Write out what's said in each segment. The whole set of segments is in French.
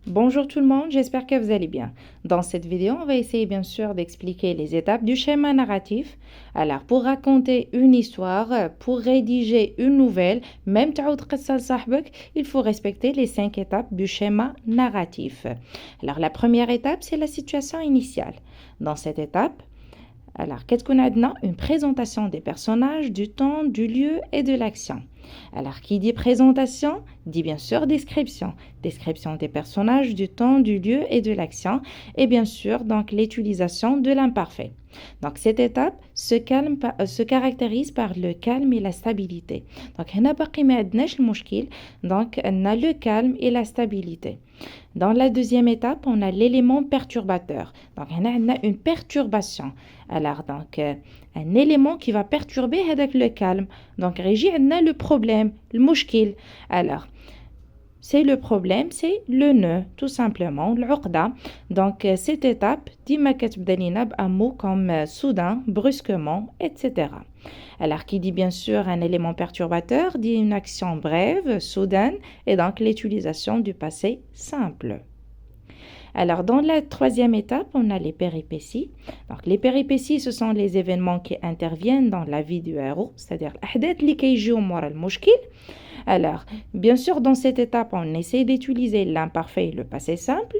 Bonjour tout le monde, j'espère que vous allez bien. Dans cette vidéo, on va essayer bien sûr d'expliquer les étapes du schéma narratif. Alors, pour raconter une histoire, pour rédiger une nouvelle, même تعود قصة لصاحبك, il faut respecter les 5 étapes du schéma narratif. Alors, la première étape, c'est la situation initiale. Dans cette étape, alors, qu'est-ce qu'on a maintenant? Une présentation des personnages, du temps, du lieu et de l'action. Alors, qui dit présentation, dit bien sûr description. Description des personnages, du temps, du lieu et de l'action. Et bien sûr, donc, l'utilisation de l'imparfait. Donc, cette étape se caractérise par le calme et la stabilité. Donc, هنا باقي ما عندناش المشكل. Donc, on a le calme et la stabilité. Dans la deuxième étape, on a l'élément perturbateur. Donc, on a une perturbation. Alors, donc, un élément qui va perturber avec le calme. Donc, régie, on a le problème, le mouchkil. Alors, c'est le problème, c'est le nœud, tout simplement, l'uqda. Donc, cette étape, dima katbda lina un mot comme soudain, brusquement, etc. Alors, qui dit bien sûr un élément perturbateur, dit une action brève, soudaine, et donc l'utilisation du passé simple. Alors, dans la troisième étape, on a les péripéties. Donc, les péripéties, ce sont les événements qui interviennent dans la vie du héros, c'est-à-dire l'ahdath li kayjiou mora al-mushkil. Alors, bien sûr, dans cette étape, on essaie d'utiliser l'imparfait et le passé simple.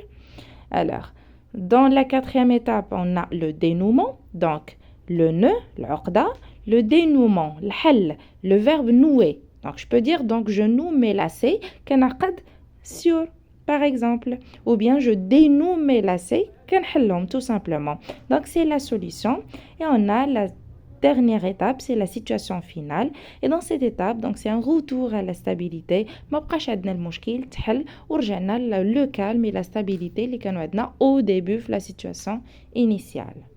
Alors, dans la quatrième étape, on a le dénouement, donc le nœud, l'uqda, le dénouement, l'hal, le verbe nouer. Donc, je peux dire, donc, je noue mes lacets, kanaqad sur, par exemple, ou bien je dénoue mes lacets, kanhallom, tout simplement. Donc, c'est la solution. Et on a la dernière étape, c'est la situation finale. Et dans cette étape, donc c'est un retour à la stabilité. ما بقاش عندنا المشكل تحل ورجعنا le calme et la stabilité اللي كانوا عندنا au début de la situation initiale.